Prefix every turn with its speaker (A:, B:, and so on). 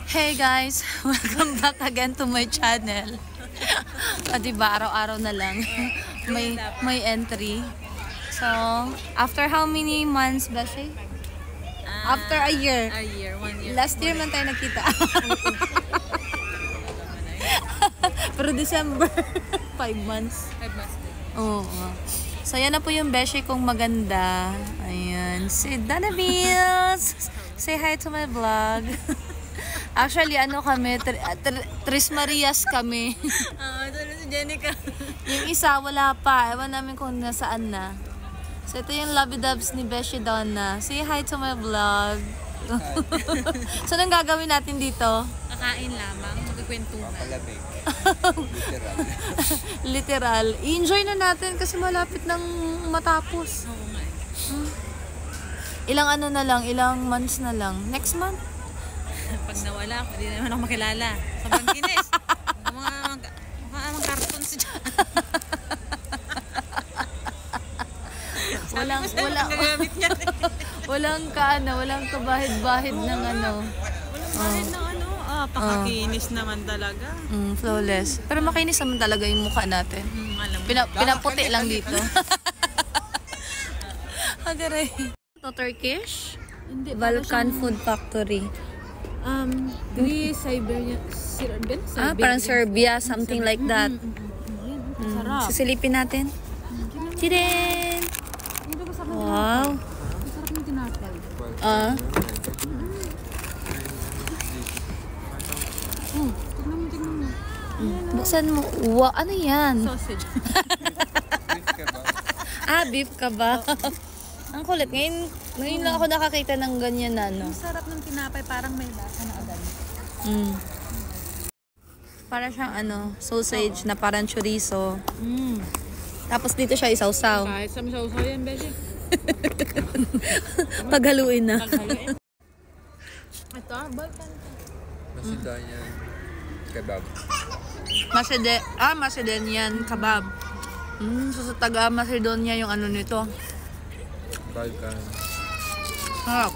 A: Hey guys, welcome back again to my channel. Diba, araw-araw na lang may entry. So, after how many months, Beshi? After a year.
B: A year, 1 year.
A: Last year man tayo nagkita. Pero December, 5 months.
B: 5 months.
A: Oo. So, yan na po yung Beshi kong maganda. Ayan. Si Dana Bills. Say hi to my vlog. Actually, ano kami, Tris Marias kami.
B: Ito na si Jenica.
A: Yung isa, wala pa. Ewan namin kung nasaan na. So, ito yung lovey dubs ni Beshi Donna. Say hi to my vlog. So, anong gagawin natin dito?
B: Kakain lamang, magkikwentuhan.
C: Papalamig. Literal.
A: Literal. I-enjoy na natin kasi malapit nang matapos.
B: Oo nga.
A: Ilang ano na lang, ilang months na lang. Next month?
B: Pag nawala ako, hindi naman ako makilala. Sobrang kinis. Mga cartoons dyan.
A: Walang kabahid-bahid ng ano.
B: Walang bahid ng ano. Pakakinis naman talaga.
A: Flawless. Pero makinis naman talaga yung mukha natin.
B: Alam mo.
A: Pinaputi lang dito. Agaray. Ito Turkish?
B: Hindi.
A: Balkan Food Factory.
B: Siberia.
A: Parang Serbia, something like that.
B: Sarap.
A: Sisilipin natin. Tiden! Wow!
B: Sarap ng tinapay. Tignan mo.
A: Buksan mo. Wow, ano yan?
B: Sausage.
A: Beef kebab. Ang kulit. Ngayon lang ako nakakita ng ganyan na, no?
B: Ang sarap ng tinapay, parang may lasa na agad.
A: Para siyang sausage na parang chorizo. Tapos dito siya isawsaw.
B: Kahit sa misawsaw yan, Beshi.
A: Paghaluin na.
B: Ito, Balkan.
C: Macedonian kebab.
A: Macedonian kebab. So sa taga Macedonia yung ano nito.
C: Balkan.
A: Sarap.